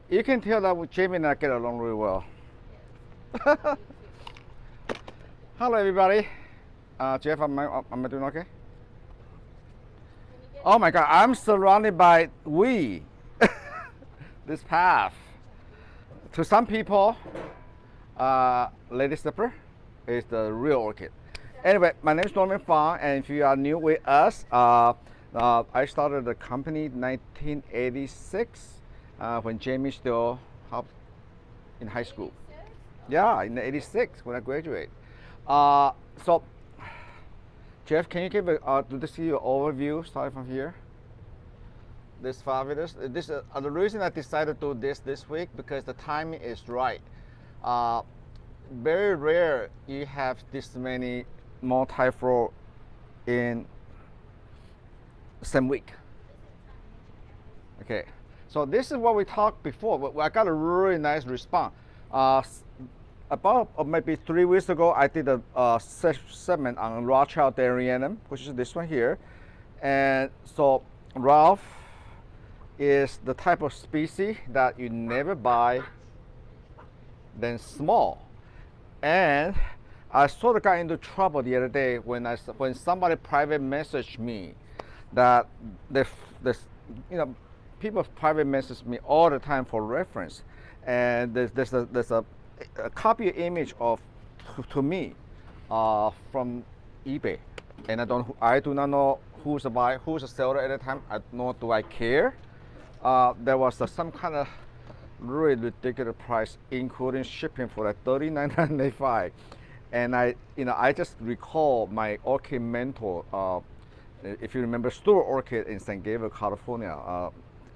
You can tell that Jamie and I get along really well. Hello, everybody. Jeff, am I doing okay? Oh my God, I'm surrounded by this path. To some people, Lady Slipper is the real orchid. Anyway, my name is Norman Fang, and if you are new with us, I started the company in 1986 when Jamie still in high school. Yeah, in '86 when I graduated. So, Jeff, can you give do this give you an overview starting from here? This fabulous. This the reason I decided to do this week because the timing is right. Very rare you have this many multi-floral in same week. Okay, so this is what we talked before. I got a really nice response. About maybe 3 weeks ago, I did a segment on Rothschild Darianum, which is this one here. And so Ralph is the type of species that you never buy then small. And I sort of got into trouble the other day when somebody private messaged me that people private message me all the time for reference, and there's a copy image of to me from eBay, and I do not know who's the buyer, who's the seller at the time. Nor do I care. There was some kind of really ridiculous price, including shipping for like $39.95, and I just recall my orchid mentor. If you remember Stuart Orchid in San Gabriel, California,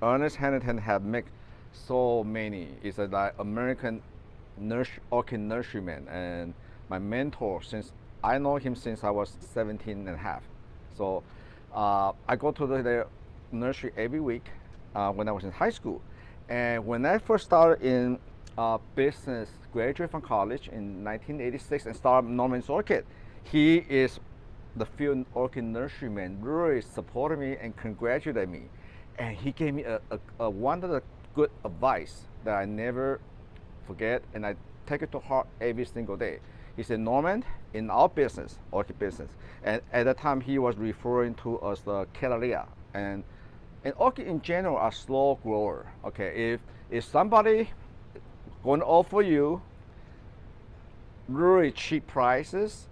Ernest Huntington had made so many. It's a like American orchid nurseryman, and my mentor since I know him since I was 17 and a half. So I go to their nursery every week when I was in high school. And when I first started in business, graduated from college in 1986 and started Norman's Orchid, he is the field orchid nurseryman, really supported me and congratulated me. And he gave me a one of the good advice that I never forget, and I take it to heart every single day. He said, Norman, in our business, orchid business, and at that time he was referring to as the Cattleya, and orchid in general are slow grower. Okay, if somebody going to offer you really cheap prices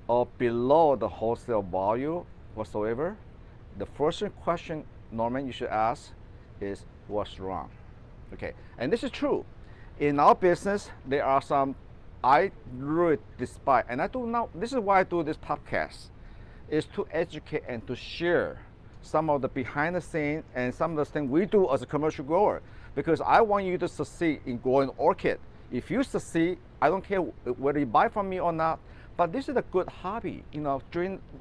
or below the wholesale value whatsoever, the first question, Norman, you should ask is what's wrong. Okay, and this is true. In our business, there are some I really despise, and I do not. This is why I do this podcast, is to educate and to share some of the behind the scenes and some of the things we do as a commercial grower, because I want you to succeed in growing orchid. If you succeed, I don't care whether you buy from me or not, but this is a good hobby.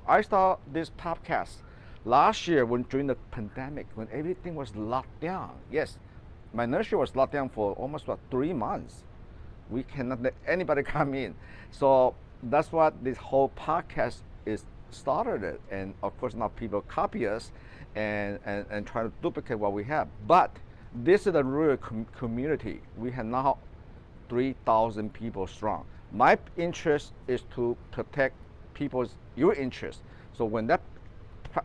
I started this podcast last year during the pandemic, when everything was locked down. Yes, my nursery was locked down for almost 3 months. We cannot let anybody come in. So that's what this whole podcast is started. And of course now people copy us and try to duplicate what we have. But this is a real community. We have now 3,000 people strong. My interest is to protect your interest. So when that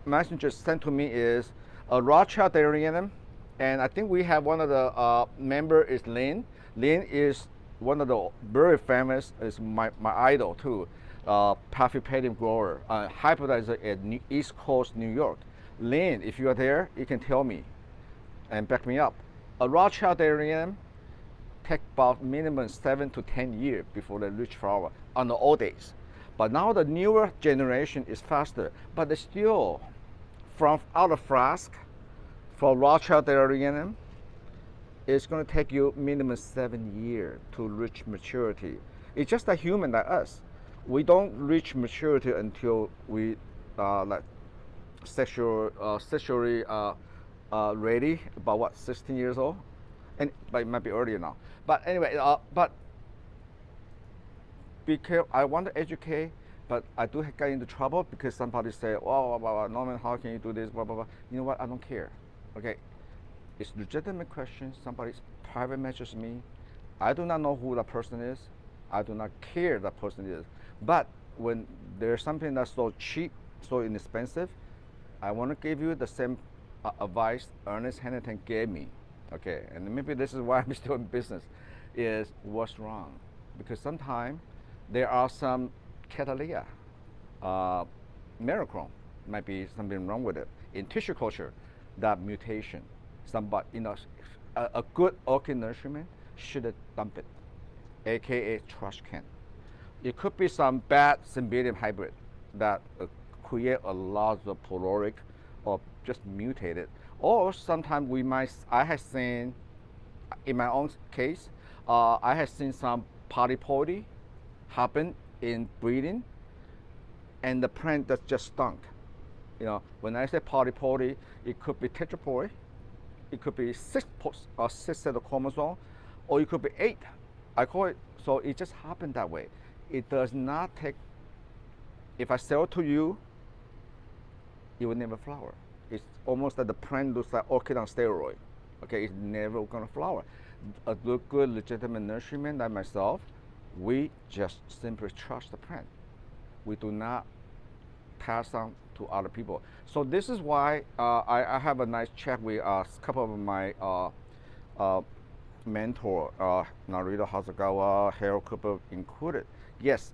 messenger sent to me is a Rothschild Darianum, and I think we have one of the member is Lynn. Lynn is one of the very famous, is my idol too, Paphiopedilum grower, hybridizer at East Coast, New York. Lynn, if you are there, you can tell me and back me up. A Rothschild Darianum take about minimum 7 to 10 years before they reach flower on the old days. But now the newer generation is faster, but they still, from out of flask, for Rothschild Darianum, it's going to take you minimum 7 years to reach maturity. It's just a human like us. We don't reach maturity until we like sexually ready, about what, 16 years old, but it might be earlier now. But anyway, but be careful. I want to educate, but I do get into trouble because somebody say, "Oh, Norman, how can you do this?" Blah blah blah. You know what? I don't care. Okay, It's legitimate question. Somebody private messages me. I do not know who that person is. I do not care that person is. But when there's something that's so cheap, so inexpensive, I want to give you the same advice Ernest Huntington gave me. Okay, and maybe this is why I'm still in business, is what's wrong. Because sometimes there are some Catalea, Merichrome, might be something wrong with it. In tissue culture, that mutation, somebody, a good orchid nurseryman should dump it, aka trash can. It could be some bad Cymbidium hybrid that create a lot of polaric or just mutated. Or sometimes I have seen, in my own case, I have seen some polypody happen in breeding, and the plant that just stunk. When I say polypody, it could be tetraploid, it could be six set of chromosomes, or it could be 8. I call it, so it just happened that way. It does not take, if I sell it to you, it will never flower. It's almost like the plant looks like orchid on steroid. Okay, it's never gonna flower. A good legitimate nurseryman like myself, we just simply trust the plant. We do not pass on to other people. So this is why I have a nice chat with a couple of my mentor, Narita Hasegawa, Harold Cooper included. Yes,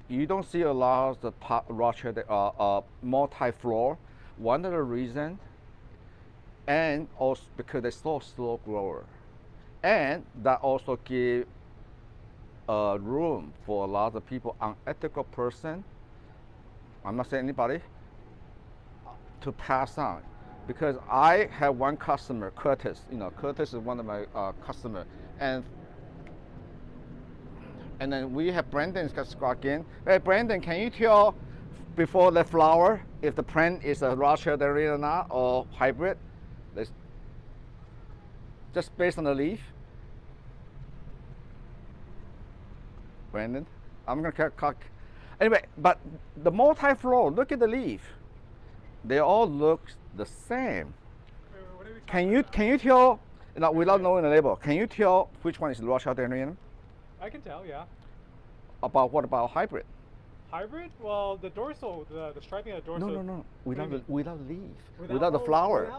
you don't see a lot of the Rochester multi-floral. One of the reasons, and also because they're so slow grower, and that also give room for a lot of people, unethical person, I'm not saying anybody, to pass on. Because I have one customer, Curtis. Curtis is one of my customers, and then we have Brandon got in. Hey, Brandon, can you tell before the flower if the plant is a Rochester or not, or hybrid? Just based on the leaf. Brandon, I'm gonna cut. Anyway, but the multi-floral, look at the leaf. They all look the same. Can you tell, without knowing the label, can you tell which one is Rochester? I can tell, yeah. What about hybrid? Hybrid? Well, the dorsal, the striping of the dorsal. No. Without leaf. Without the flower.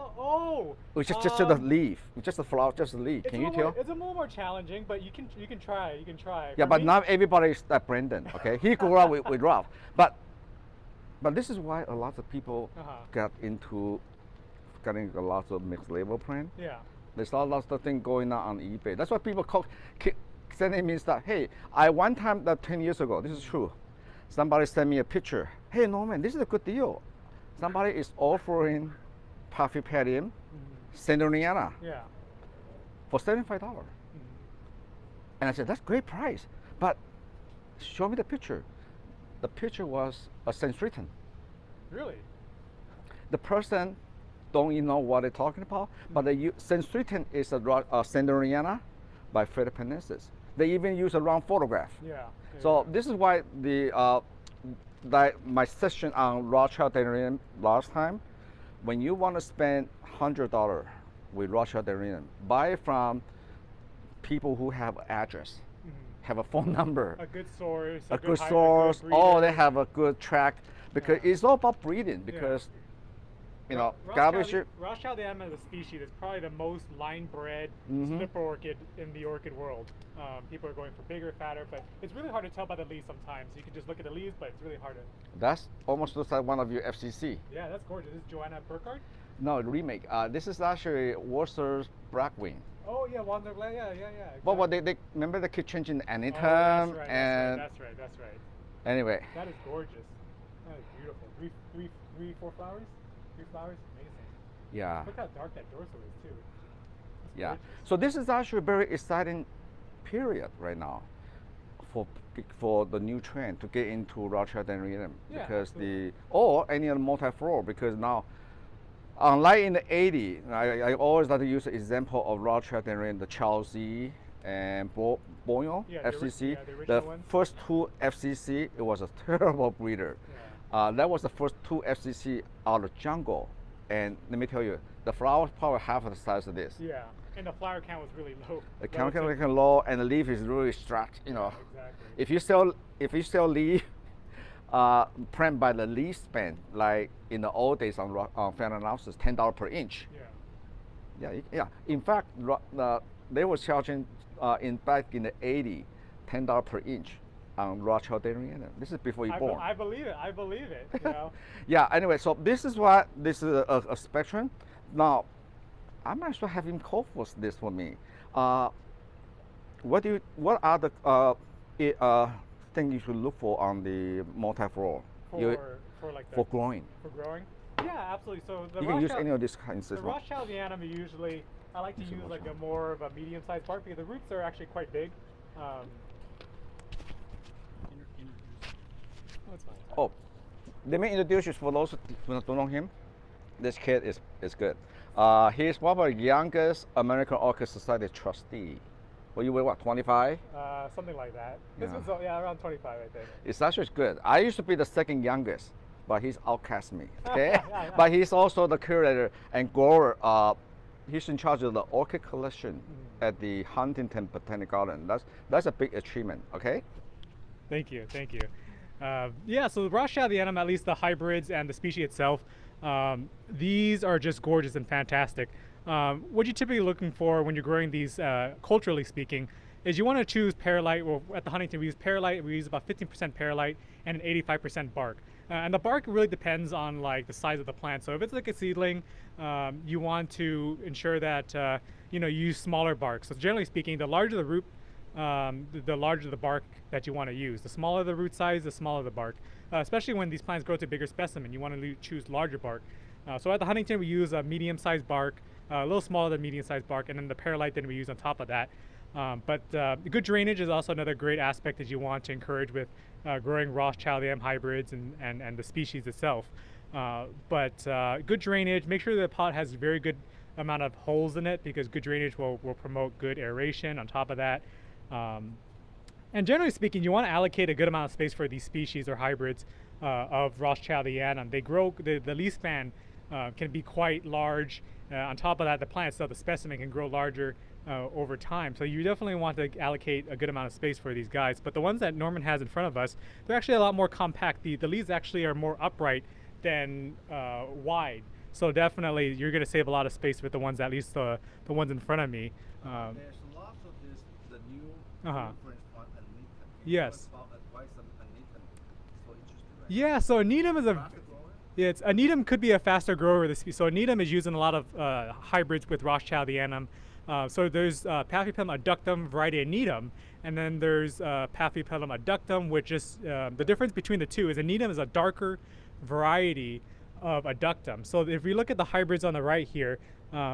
It's just the leaf. Just the flower, just the leaf. Can you tell? It's a little more challenging, but you can try. You can try. Yeah, but not everybody is like Brandon. Okay, he grew up with Ralph. But this is why a lot of people got into getting a lot of mixed label plant. Yeah. There's a lot of things going on eBay. That's why people sending me stuff. Hey, one time that 10 years ago, this is true. Somebody sent me a picture. Hey Norman, this is a good deal. Somebody is offering Paphiopedilum, Sanderiana, for $75. And I said, that's great price. But show me the picture. The picture was a Sanstritan. Really? The person don't even know what they're talking about, but the Sanstritan is a Sanderiana by Philippiensis. They even use a round photograph. Yeah. So this is why my session on Rochester last time, when you want to spend $100 with Rochester, buy from people who have address, have a phone number, a good source, a good source. They have a good track, because it's all about breeding. Because Rothschild as a species is probably the most line-bred slipper orchid in the orchid world. People are going for bigger, fatter, but it's really hard to tell by the leaves sometimes. You can just look at the leaves, but it's really hard to. That's almost looks like one of your FCC. Yeah, that's gorgeous. This is Joanna Burkhardt? No, remake. This is actually Worcester's Blackwing. Oh yeah, Wander, yeah. Exactly. But they remember they keep changing anytime. That's right. Anyway. That is gorgeous. That is beautiful. Four flowers. 3 flowers, amazing. Yeah. Look how dark that dorsal is too. That's yeah. gorgeous. So this is actually a very exciting period right now for the new trend to get into Rochester because or any other multi-floral, because now, unlike in the 80s, I always like to use the example of Rochester, the Chelsea and Boyle FCC. The first 2 FCC, it was a terrible breeder. That was the first 2 FCC out of jungle, and let me tell you, The flower is probably half the size of this. Yeah, and the flower count was really low. The count can be low, and the leaf is really strapped. You know, Exactly. if you sell leaf, plant by the leaf span, like in the old days on fan analysis, $10 per inch. Yeah. Yeah. In fact, they were charging back in the '80s, $10 per inch on raw Chaldean. This is before you born. I believe it. I believe it. You know. Yeah. Anyway, so this is a spectrum. Now, I might as well have him call for this for me. What are the things you should look for on the multi-floral? For growing. For growing. Yeah, absolutely. So you can use any of these kinds. The Rothschildianum usually, I like to use like a more of a medium-sized bark because the roots are actually quite big. Oh, let me introduce you for those who don't know him. This kid is good. He's one of the youngest American Orchid Society trustee. Well, you were what, 25? Something like that. This was around 25, I think. It's actually good. I used to be the second youngest, but he's outcast me. Okay, but he's also the curator and grower. He's in charge of the orchid collection at the Huntington Botanical Gardens. That's a big achievement. Okay. Thank you. Yeah, so the Rothschildianum, at least the hybrids and the species itself, these are just gorgeous and fantastic. What you're typically looking for when you're growing these, culturally speaking, is you want to choose perlite. Well, at the Huntington, we use perlite. We use about 15% perlite and an 85% bark. And the bark really depends on like the size of the plant. So if it's like a seedling, you want to ensure that you use smaller bark. So generally speaking, the larger the root, the larger the bark that you want to use. The smaller the root size, the smaller the bark. Especially when these plants grow to bigger specimen, you want to choose larger bark. So at the Huntington, we use a medium-sized bark, a little smaller than medium-sized bark, and then the perlite then we use on top of that. But good drainage is also another great aspect that you want to encourage with growing Rothschildianum hybrids and the species itself. But good drainage, make sure the pot has a very good amount of holes in it because good drainage will promote good aeration on top of that. And generally speaking, you want to allocate a good amount of space for these species or hybrids of Rothschildianum. They grow, the leaf span can be quite large. On top of that, the plant itself, the specimen can grow larger over time. So you definitely want to allocate a good amount of space for these guys. But the ones that Norman has in front of us, they're actually a lot more compact. The leaves actually are more upright than wide. So definitely you're going to save a lot of space with the ones, at least the ones in front of me. There's lots of this, the new difference on Anita. Yes. Why some Anita so interesting, right? Yeah, so Anitum is Anitum could be a faster grower. So Anitum is used in a lot of hybrids with Rothschildianum. So there's Paphiopedilum adductum variety Anitum, and then there's Paphiopedilum adductum, which is the difference between the two is Anitum is a darker variety of adductum. So if we look at the hybrids on the right here,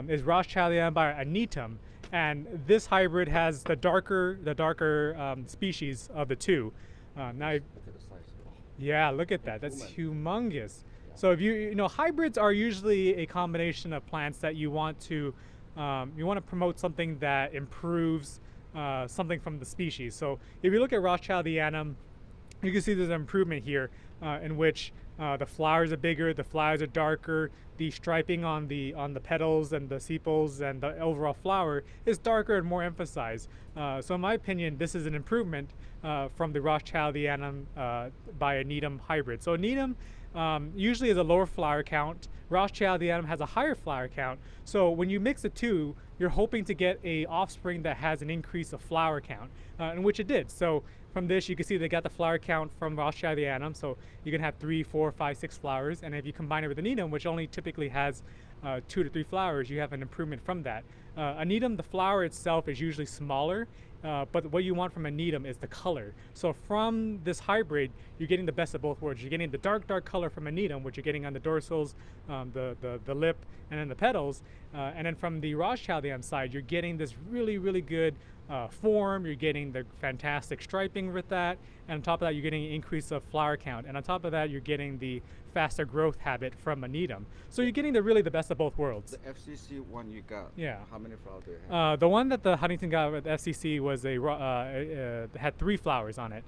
is Rothschildianum by Anitum, and this hybrid has the darker species of the two. Now, yeah, look at that. That's humongous. So if you know hybrids are usually a combination of plants that you want to promote something that improves something from the species. So if you look at Rothschildianum, you can see there's an improvement here in which the flowers are bigger, the flowers are darker, the striping on the petals and the sepals and the overall flower is darker and more emphasized. So in my opinion, this is an improvement from the Rothschildianum by Anitum hybrid. So Anitum usually is a lower flower count. Rothschildianum has a higher flower count. So when you mix the two, you're hoping to get a offspring that has an increase of flower count, in which it did. So from this, you can see they got the flower count from Rothschildianum. So you can have 3, 4, 5, 6 flowers. And if you combine it with Anitum, which only typically has 2 to 3 flowers, you have an improvement from that. Anitum, the flower itself is usually smaller, but what you want from Anitum is the color. So from this hybrid, you're getting the best of both worlds. You're getting the dark color from Anitum, which you're getting on the dorsals, the lip, and then the petals. And then from the Rothschildianum side, you're getting this really good form. You're getting the fantastic striping with that. And on top of that, you're getting an increase of flower count. And on top of that, you're getting the faster growth habit from Anitum. So you're getting really the best of both worlds. The FCC one you got, yeah. How many flowers do you have? The one that the Huntington got with FCC was had 3 flowers on it.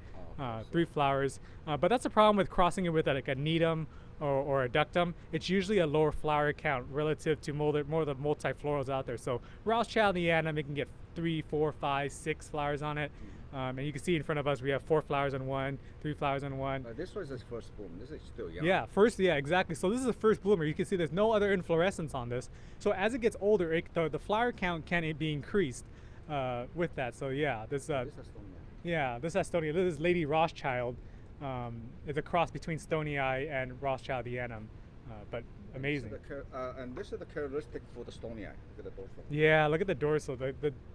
3 flowers. But that's a problem with crossing it with like Anitum or adductum, it's usually a lower flower count relative to more of the multiflorals out there. So Rothschildianum, it can get 3, 4, 5, 6 flowers on it. And you can see in front of us we have 4 flowers on one, 3 flowers on one. This was his first bloom. This is still young. Yeah, exactly. So this is the first bloomer. You can see there's no other inflorescence on this. So as it gets older, the flower count can be increased with that. So yeah, this This is yeah, this Astonia. This is Lady Rothschild. It's a cross between Stonii and Rothschildianum, but amazing. And this is the characteristic for the Stonii. Look at the dorsal. Yeah, look at the dorsal.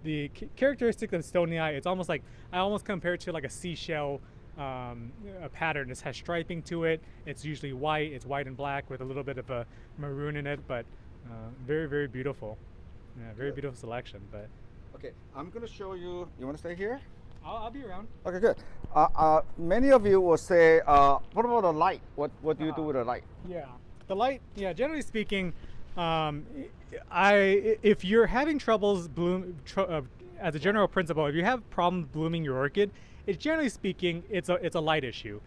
The characteristic of Stonii, it's almost like, I almost compare it to like a seashell a pattern. This has striping to it. It's usually white. It's white and black with a little bit of a maroon in it, but very, very beautiful. Yeah, very beautiful selection. But okay, I'm gonna show you. You want to stay here? I'll be around. Okay, good. Many of you will say, what about the light? What do you do with the light? Yeah, the light. Yeah, generally speaking, if you're having troubles as a general principle, if you have problems blooming your orchid, it's generally speaking, it's a light issue.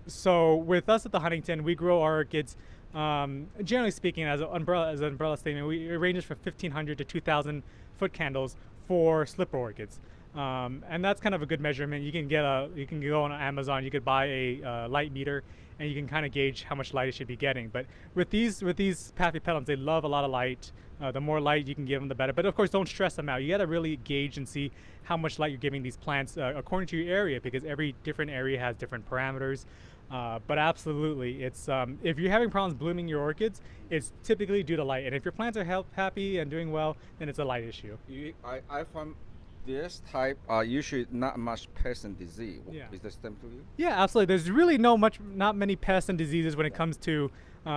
So with us at the Huntington, we grow our orchids. Generally speaking, as an umbrella statement, it ranges from 1,500 to 2,000 foot candles for slipper orchids. And that's kind of a good measurement. You can go on Amazon, you could buy a light meter, and you can kind of gauge how much light it should be getting. But with these Paphiopedilums, they love a lot of light. The more light you can give them, the better. But of course, don't stress them out. You got to really gauge and see how much light you're giving these plants according to your area, because every different area has different parameters. But absolutely, it's if you're having problems blooming your orchids, it's typically due to light. And if your plants are happy and doing well, then it's a light issue. I found this type usually not much pest and disease. Yeah. Is this same to you? Yeah, absolutely. There's really not many pests and diseases when it comes to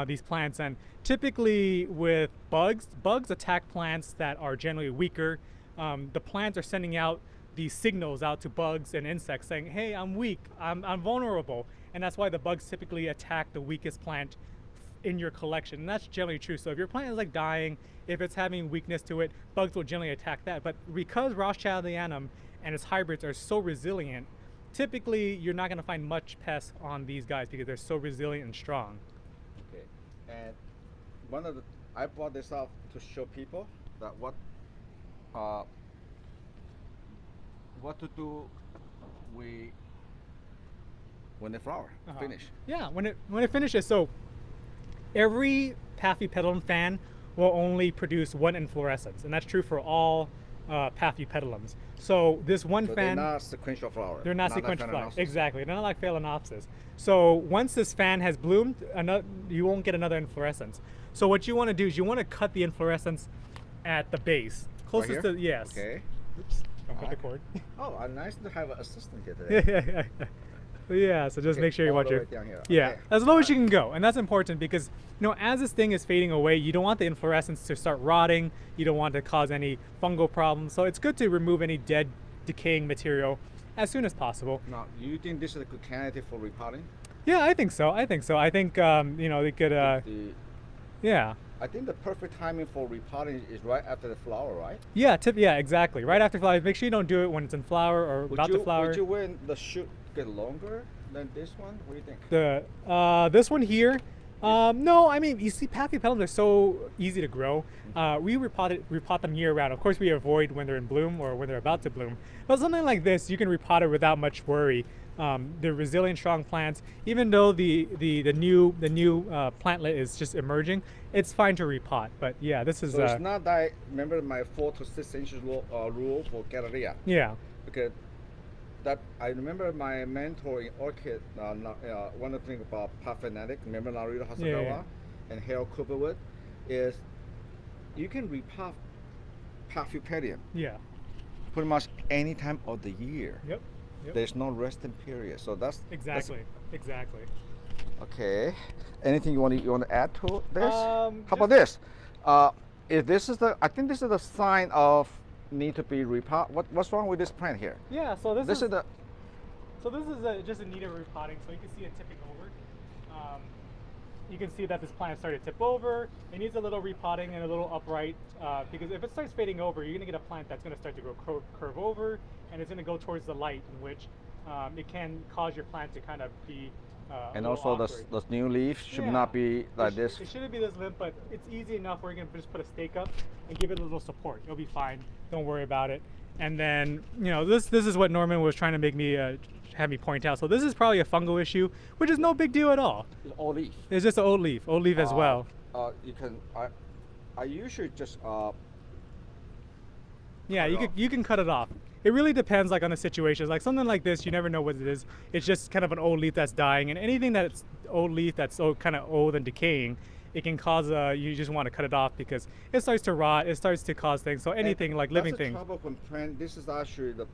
these plants. And typically with bugs attack plants that are generally weaker. The plants are sending out these signals out to bugs and insects saying, hey, I'm weak, I'm vulnerable. And that's why the bugs typically attack the weakest plant in your collection, and that's generally true. So if your plant is like dying, if it's having weakness to it, bugs will generally attack that. But because Rothschildianum and its hybrids are so resilient, typically you're not going to find much pests on these guys because they're so resilient and strong. Okay, and I brought this up to show people that what to do when they flower, finish. Yeah, when it finishes. So every Paphiopedilum fan will only produce one inflorescence, and that's true for all Paphiopedilums. So this one fan, they're not sequential flowers. They're not sequential flowers. Exactly, they're not like Phalaenopsis. So once this fan has bloomed, you won't get another inflorescence. So what you want to do is you want to cut the inflorescence at the base, closest to yes. Okay. Oops, don't cut the cord. Oh, nice to have an assistant here today. Yeah, so just make sure you watch it. Yeah, okay. As low as you can go, and that's important because as this thing is fading away, you don't want the inflorescence to start rotting. You don't want to cause any fungal problems. So it's good to remove any dead, decaying material as soon as possible. Now, do you think this is a good candidate for repotting? Yeah, I think so. I think they could. Yeah. I think the perfect timing for repotting is right after the flower, right? Yeah, exactly. Right after flower. Make sure you don't do it when it's in flower or about to flower. Would you wait the shoot get longer than this one? What do you think? This one here, no, I mean, you see, Paphiopedilums are so easy to grow. We repot them year round. Of course, we avoid when they're in bloom or when they're about to bloom. But something like this, you can repot it without much worry. They're resilient, strong plants. Even though the new plantlet is just emerging, it's fine to repot. But yeah, this is. So it's not that. Remember my 4 to 6 inches rule for Galleria. Yeah. Because that I remember my mentor in Orchid. One of the things about Paphenetic, remember Narita Hasagawa and Harold Cooperwood, is you can repot Paphiopedilum. Yeah. Pretty much any time of the year. Yep. There's no resting period, so that's exactly. Okay. Anything you want to add to this? How about this? If this is I think this is the sign of need to be repot. What's wrong with this plant here? Yeah. So this is the. So this is just a need of repotting. So you can see it tipping over. You can see that this plant started to tip over. It needs a little repotting and a little upright because if it starts fading over, you're going to get a plant that's going to start to grow curve over, and it's going to go towards the light, in which it can cause your plant to kind of be And little also awkward. the new leaf should Yeah. not be like this. It shouldn't be this limp, but it's easy enough where you can just put a stake up and give it a little support. It'll be fine. Don't worry about it. And then, you know, this is what Norman was trying to make me have me point out. So this is probably a fungal issue, which is no big deal at all. It's old leaf. It's just an old leaf as well. You can. I usually just. Yeah, you can cut it off. It really depends like on the situation. Like something like this, you never know what it is. It's just kind of an old leaf that's dying, and anything that's old leaf that's so kind of old and decaying, it can cause you just want to cut it off because it starts to rot. It starts to cause things. So anything like living things. That's the trouble when plant. This is actually the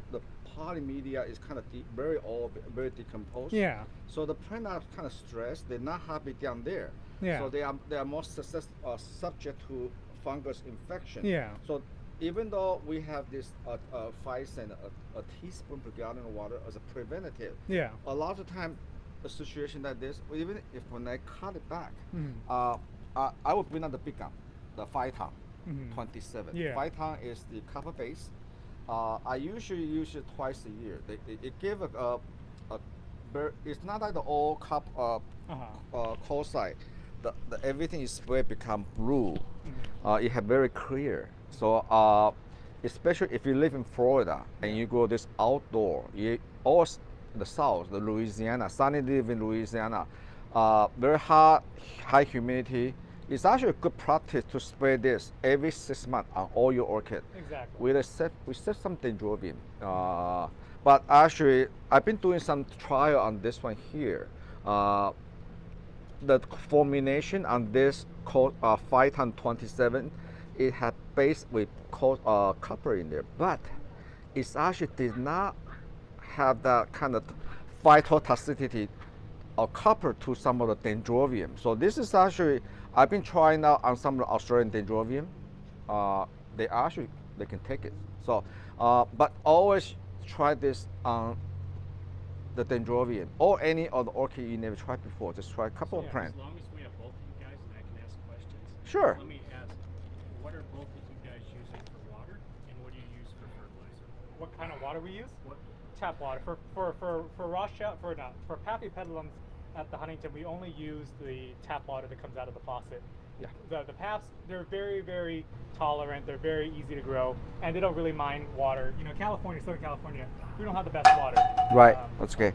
polymedia is kind of very old, very decomposed. Yeah. So the plant are kind of stressed. They're not happy down there. Yeah. So they are more subject to fungus infection. Yeah. So even though we have this 5 cent a teaspoon per gallon of water as a preventative, Yeah. a lot of time a situation like this, even if when I cut it back, I would bring out the big gun, the 5 ton, 27. Yeah. 5 ton is the copper base. I usually use it twice a year. It give it's not like the old coal side. The everything is sprayed become blue. It have very clear. So especially if you live in Florida and you go this outdoor, or the south, the Louisiana, sunny live in Louisiana, very hot, high humidity. It's actually a good practice to spray this every 6 months on all your orchids. Exactly. We set some dendrobium. But actually, I've been doing some trial on this one here. The formulation on this called 5 ton 27, it had base with copper in there, but it actually did not have that kind of phytotoxicity of copper to some of the dendrobium. So this is actually, I've been trying out on some of the Australian dendrobium. They can take it. So, but always try this on the dendrobium or any other orchid you never tried before. Just try a couple of plants. As long as we have both of you guys and I can ask questions. Sure. Let me ask, what are both of you guys using for water, and what do you use for fertilizer? What kind of water we use? What? Tap water. For Rothschild, for Paphiopedilums at the Huntington, we only use the tap water that comes out of the faucet. Yeah. The Paphs, they're very, very tolerant. They're very easy to grow, and they don't really mind water. You know, California, Southern California, we don't have the best water. Right. That's okay.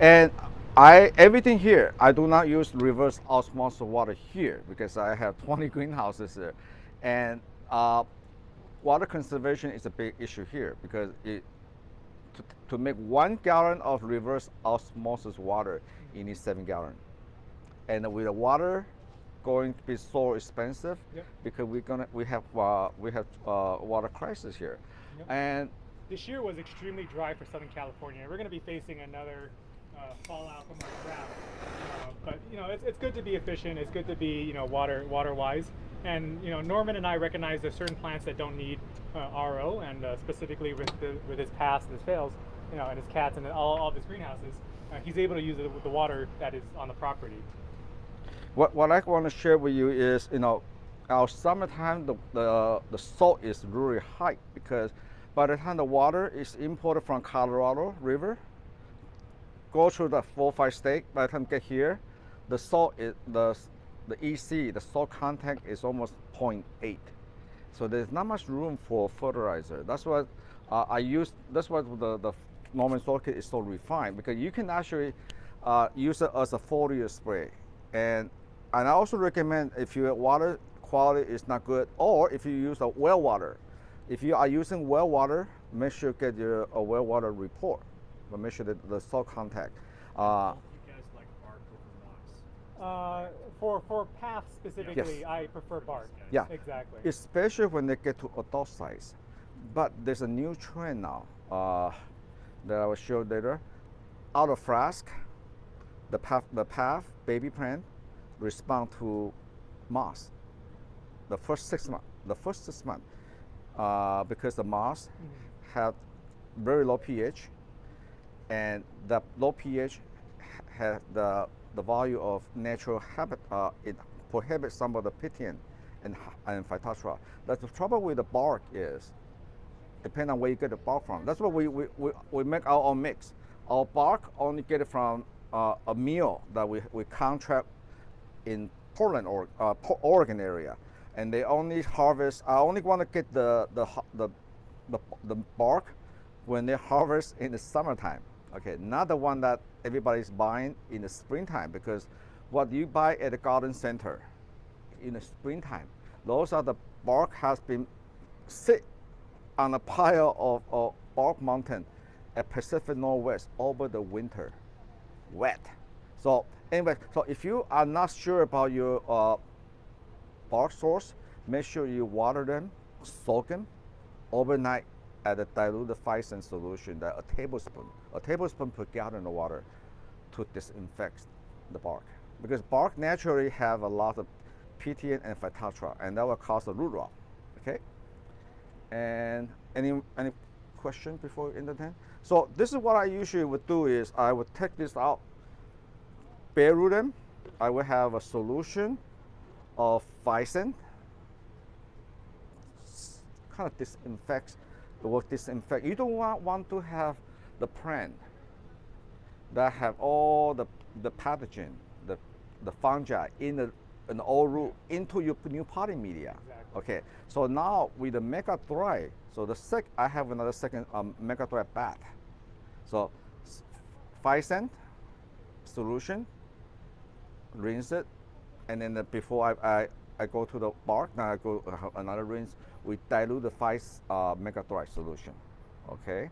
And everything here, I do not use reverse osmosis water here because I have 20 greenhouses there, and water conservation is a big issue here because to make 1 gallon of reverse osmosis water, you need 7 gallons, and with the water going to be so expensive because we have water crisis here, and this year was extremely dry for Southern California. We're going to be facing another fallout from our drought, but you know it's good to be efficient. It's good to be water wise, and Norman and I recognize there's certain plants that don't need RO, and specifically with his Paphs and his fails, and his cats and all of his greenhouses, he's able to use it with the water that is on the property. What I want to share with you is, our summertime, the salt is really high because by the time the water is imported from Colorado River, go through the 4-5 state, by the time get here, the salt is, the EC, the salt content is almost 0.8. So there's not much room for fertilizer. That's what that's why the Norman Orchid is so refined, because you can actually use it as a foliar spray. And I also recommend, if your water quality is not good, or if you use a well water. If you are using well water, make sure you get a well water report, but make sure that the salt contact. You guys like bark over moss? For Paphs specifically, Yes. I prefer bark. Yeah, Exactly. especially when they get to adult size. But there's a new trend now that I will show later. Out of flask, the Paph baby plant respond to moss. The first 6 months. Because the moss have very low pH, and the low pH has the value of natural habit. It prohibits some of the pythian and phytophthora. That's the trouble with the bark is, depending on where you get the bark from. That's why we make our own mix. Our bark only get it from a mill that we contract in Portland or Oregon area, and they only harvest. I only want to get the bark when they harvest in the summertime. Okay, not the one that everybody's buying in the springtime, because what you buy at the garden center in the springtime, those are the bark has been sit on a pile of bark mountain at Pacific Northwest over the winter, wet. So anyway, so if you are not sure about your bark source, make sure you water them, soak them overnight at a diluted Physan solution, that a tablespoon per gallon of water, to disinfect the bark, because bark naturally have a lot of PTN and phytophthora, and that will cause a root rot. Okay. And any question before we end the tent? So this is what I usually would do is I would take this out, bare root them. I will have a solution of Physan, kind of disinfects. It will disinfect. You don't want to have the plant that have all the pathogen, the fungi in an old root into your new potting media. Exactly. Okay, so now with the Mega Dry, so I have another second Mega Dry bath. So Physan solution, rinse it, and then before I go to the bark, now I go another rinse. We dilute the Mega Dry solution. Okay,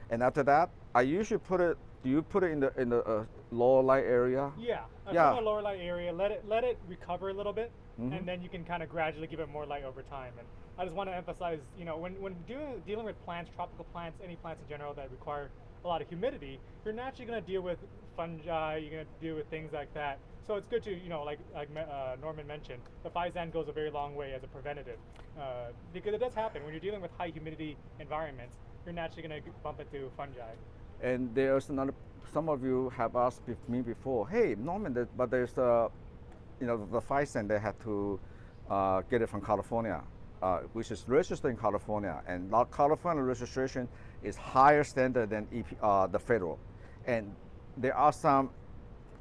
and after that, I usually put it. Do you put it in the lower light area? Yeah, Yeah. from the lower light area, let it recover a little bit, Mhm. and then you can kind of gradually give it more light over time. And I just want to emphasize, you know, when dealing with plants, tropical plants, any plants in general that require a lot of humidity, you're naturally going to deal with fungi. You're going to deal with things like that. So it's good to, you know, like Norman mentioned, the Physan goes a very long way as a preventative, because it does happen when you're dealing with high humidity environments. You're naturally going to bump into fungi. And there's another. Some of you have asked me before, hey Norman, but there's the Physan, they have to get it from California, which is registered in California, and California registration is higher standard than the federal, and there are some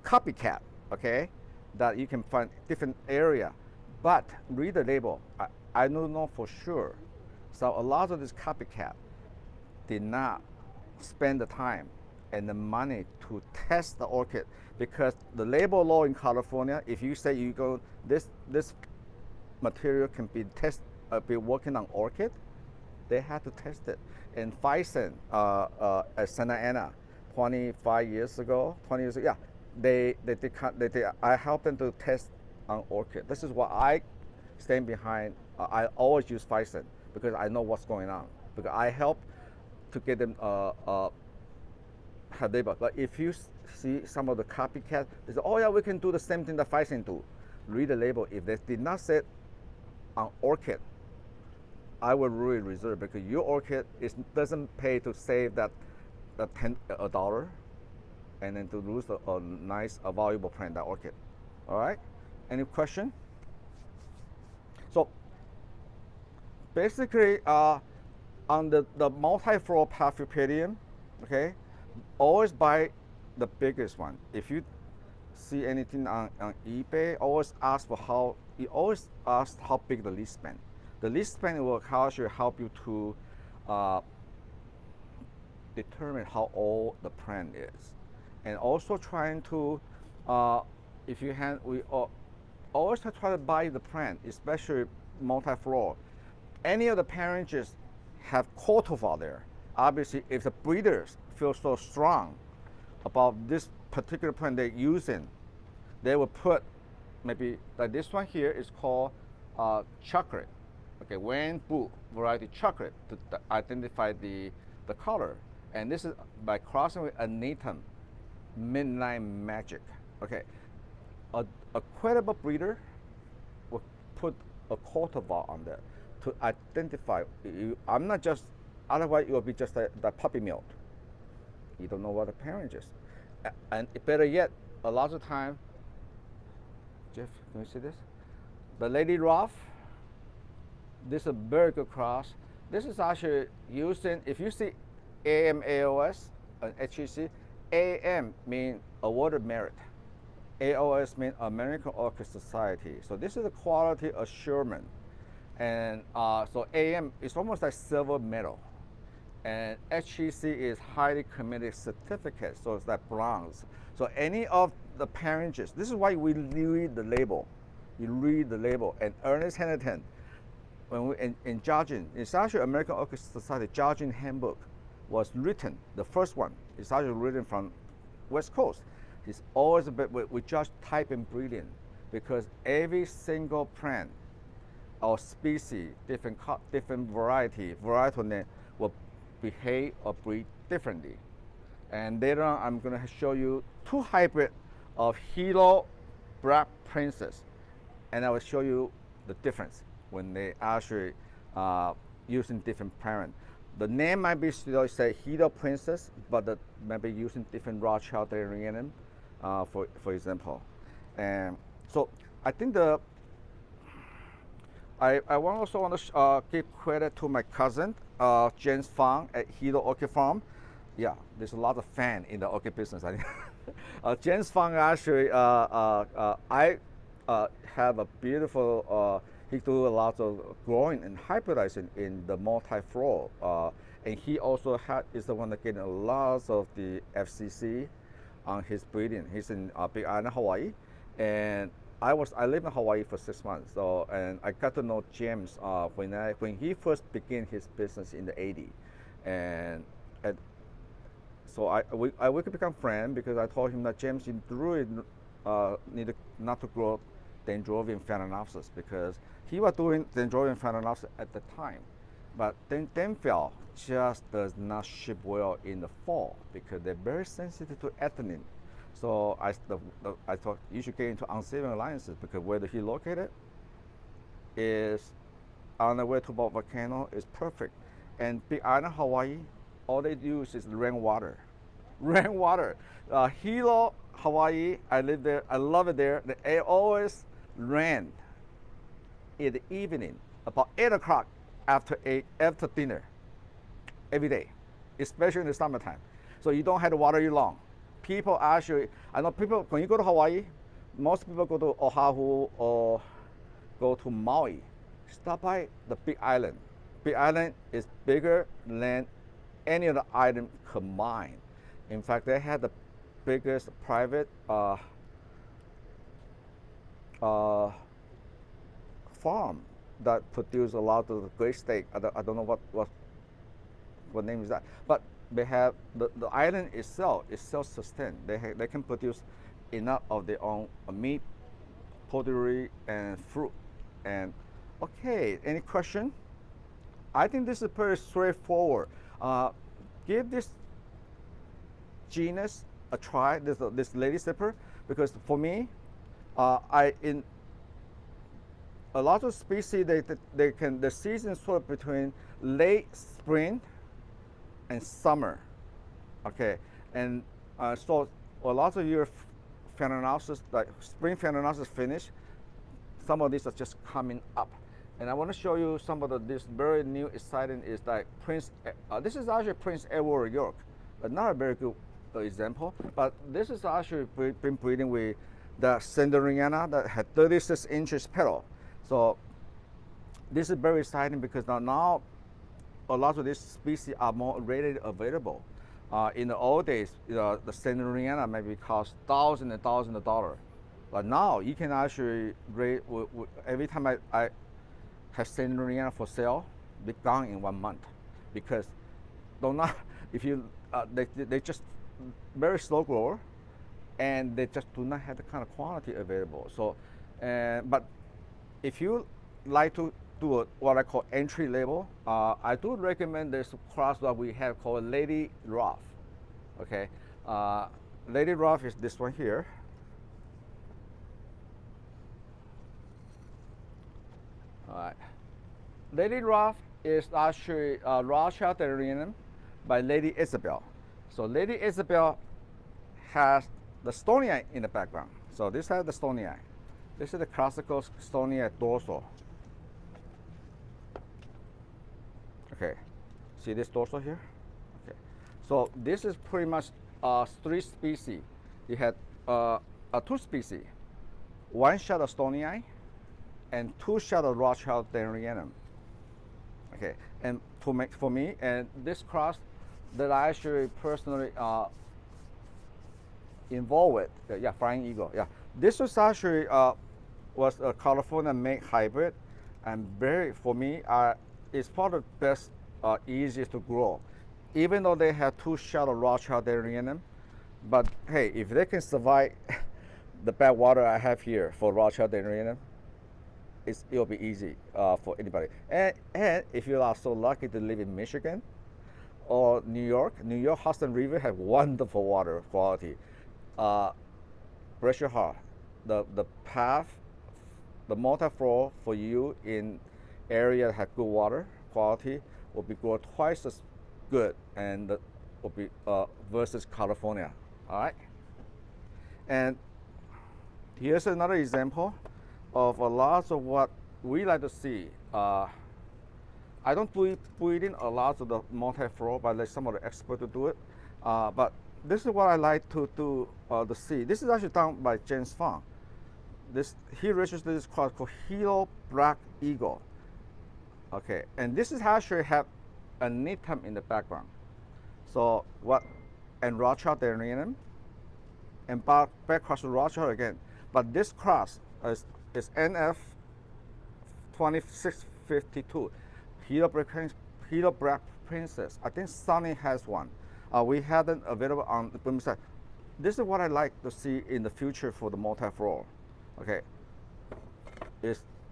copycat, okay, that you can find different area, but read the label. I don't know for sure. So a lot of this copycat did not spend the time and the money to test the orchid, because the label law in California, if you say you go this material can be be working on orchid, they had to test it. And Physan at Santa Ana 20 years ago, yeah, I helped them to test on orchid. This is what I stand behind. I always use Physan because I know what's going on, because I help to get them have label. But if you see some of the copycat, they say, oh yeah, we can do the same thing that Physan do. Read the label. If they did not say on orchid, I will really reserve, because your orchid doesn't pay to save that $10, and then to lose a nice, valuable plant, that orchid. All right. Any question? So basically, on the Multi-Floral Paphiopedilum, okay, always buy the biggest one. If you see anything on eBay, always ask how big the leaf span. The leaf span will actually help you to determine how old the plant is, and also trying to, we always try to buy the plant, especially multi-floral. Any of the parentage have cultivar there. Obviously, if the breeders feel so strong about this particular plant they're using, they will put maybe like this one here is called chocolate. Okay, Wen Bu variety chocolate to identify the color. And this is by crossing with Anitum, Midnight Magic. Okay, a credible breeder will put a cultivar on there to identify. I'm not just, otherwise it will be just the puppy milk. You don't know what the parent is. And better yet, a lot of time, Jeff, can you see this? The Lady Roth, this is a very good cross. This is actually using, if you see AMAOS and HEC, AM means awarded merit. AOS means American Orchid Society. So this is a quality assurance. And so AM is almost like silver medal. And HEC is highly committed certificate, so it's like bronze. So any of the parentage, this is why we read the label. You read the label. And Ernest Huntington, when we in judging, it's actually American Orchid Society judging handbook was written, the first one. It's actually written from West Coast. It's always a bit, we judge type and breeding because every single plant or species, different varietal name will behave or breed differently. And later on, I'm going to show you two hybrids of Hilo Black Princess, and I will show you the difference when they actually using different parent. The name might be still say Hilo Princess, but the maybe using different Rothschild Arianum, for example. And so I think I also want to give credit to my cousin, James Fang at Hilo Orchid Farm. Yeah, there's a lot of fan in the orchid business. I think James Fang actually, I have a beautiful. He do a lot of growing and hybridizing in the multi-floral, and he also is the one that getting a lot of the FCC on his breeding. He's in Big Island, Hawaii, and I lived in Hawaii for 6 months. So and I got to know James when he first began his business in the '80s, and so we could become friends because I told him that James, you really needed not to grow Dendrobium phalaenopsis because he was doing Dendrobium phalaenopsis at the time, but then Denfeld just does not ship well in the fall because they're very sensitive to ethylene. So I thought you should get into unsaving alliances because where he located is on the way to Bob Volcano is perfect, and Big Island, Hawaii, all they use is rainwater. Rainwater. Hilo, Hawaii, I live there. I love it there. It always rain in the evening, about 8 o'clock after dinner, every day, especially in the summertime. So you don't have to water you long. People actually, I know people, when you go to Hawaii, most people go to Oahu or go to Maui. Stop by the Big Island. Big Island is bigger than any of the islands combined. In fact, they had the biggest private farm that produce a lot of the great steak. I don't know what name is that, but they have the island itself is self-sustained. They can produce enough of their own meat, poultry, and fruit. And okay, any question? I think this is pretty straightforward. Give this genus a try. This lady zipper, because for me, in a lot of species the season sort of between late spring and summer. Okay, and so a lot of your phalaenopsis, like spring phalaenopsis finish, some of these are just coming up. And I want to show you some of this very new exciting is like this is actually Prince Edward York, but not a very good example. But this is actually been breeding with the Sanderiana that had 36 inches petal. So this is very exciting because now a lot of these species are more readily available. In the old days, the Sanderiana maybe cost thousands and thousands of dollars. But now you can actually rate, every time I have Sanderiana for sale, be gone in 1 month because if you they just very slow grower and they just do not have the kind of quality available. So, but if you like to do what I call entry level, I do recommend this cross that we have called Lady Rough. Okay, Lady Rough is this one here. All right, Lady Rough is actually Rothschild Arianum by Lady Isabel. So Lady Isabel has the stony eye in the background. So this has the stony eye. This is the classical stony eye dorsal. Okay, see this dorsal here? Okay, so this is pretty much three species. You had two species, one shadow stony eye, and two shadow Rothschild dendroianum. Okay, and for me, and this cross that I actually personally involved with, yeah, flying eagle, yeah. This was actually was a California made hybrid, and very, for me, it's probably the best, easiest to grow. Even though they have two shadow Rothschild dendroianum, but hey, if they can survive the bad water I have here for Rothschild dendroianum, it'll be easy for anybody. And if you are so lucky to live in Michigan or New York Hudson River have wonderful water quality. Bless your heart, the Paphs, the multi-floral for you in area that have good water quality will be grown twice as good and will be versus California. All right. And here's another example of a lot of what we like to see. I don't breed in a lot of the multi-floral, but let some of the experts to do it. But this is what I like to do to see. This is actually done by James Fang. He registered this cross called Hilo Black Eagle. Okay, and this is actually have a Nitum in the background. So and Rothschild dendroianum, and back cross to Rothschild again. But this cross is NF 2652, Hilo Black Princess. I think Sunny has one. We had it available on the boom side. This is what I like to see in the future for the multi-floral. Okay,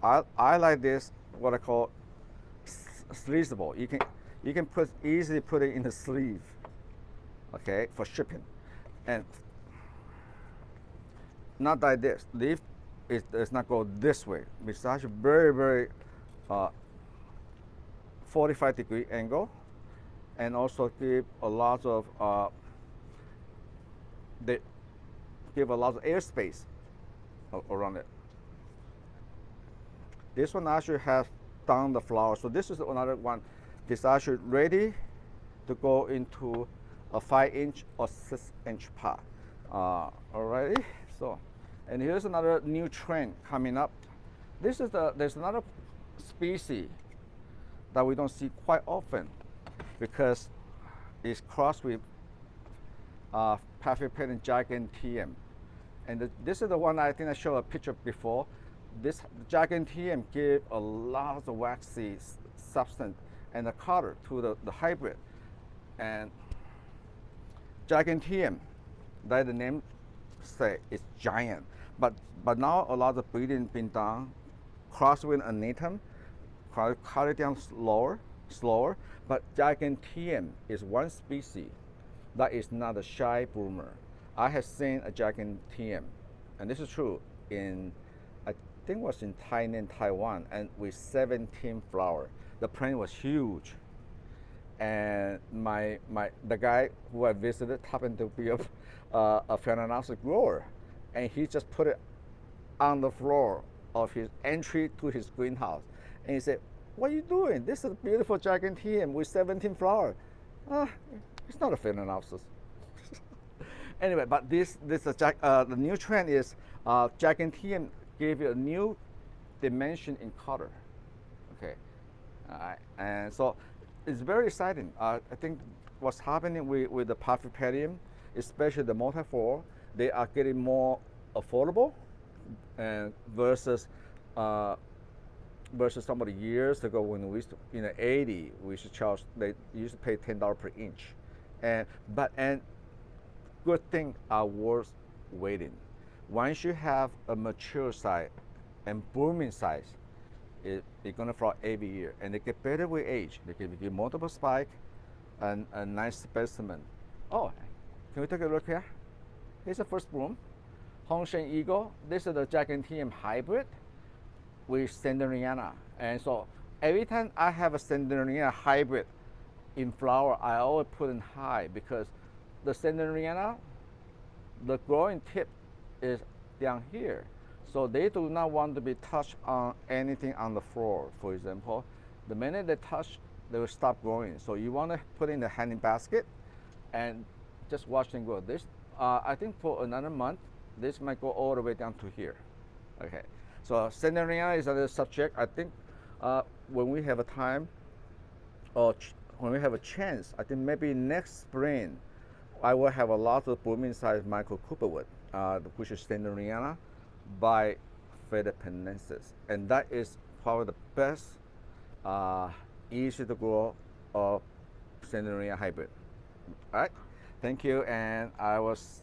I like this, what I call sleeveable. You can easily put it in the sleeve. Okay, for shipping, and not like this. Leaf does not go this way. It's actually very 45-degree angle, and also give a lot of they give a lot of airspace around it. This one actually has down the flower, so this is another one. It's actually ready to go into a 5-inch or 6-inch pot. Alrighty, so, and here's another new trend coming up. There's another species that we don't see quite often because it's crossed with Paphiopedilum Gigantium. And this is the one I think I showed a picture before. This Gigantium gave a lot of waxy substance and the color to the hybrid. And Gigantium, like the name say, is giant. But now a lot of breeding been done, cross with a Nitum, cut it down slower. But Gigantium is one species that is not a shy bloomer. I have seen a Gigantium, and this is true, I think it was in Thailand, Taiwan, and with 17 flowers. The plant was huge. And the guy who I visited happened to be a Phalaenopsis grower, and he just put it on the floor of his entry to his greenhouse. And he said, "What are you doing? This is a beautiful Gigantium with 17 flowers." It's not a Phalaenopsis. Anyway, but the new trend is Gigantium gave you a new dimension in color. Okay, and so it's very exciting. I think what's happening with the Paphiopedilum, especially the multi-floral, they are getting more affordable, and versus some of the years ago when we used to, in the 80s, we used to charge, they used to pay $10 per inch, and good things are worth waiting. Once you have a mature size and blooming size, it's gonna flower every year, and they get better with age. They can give multiple spike and a nice specimen. Oh, can we take a look here? Here's the first bloom, Hongshan Eagle. This is the Gigantium hybrid with Sanderiana, and so every time I have a Sanderiana hybrid in flower, I always put in high because the Sanderiana, the growing tip is down here. So they do not want to be touched on anything on the floor, for example. The minute they touch, they will stop growing. So you want to put in the hanging basket, and just watch them grow. This, I think for another month, this might go all the way down to here. Okay, so Sanderiana is another subject. I think when we have a time, or when we have a chance, I think maybe next spring, I will have a lot of blooming size micro Cooperwood, which is Sanderiana by Philippinensis, and that is probably the best, easy to grow of Sanderiana hybrid. All right, thank you, and I was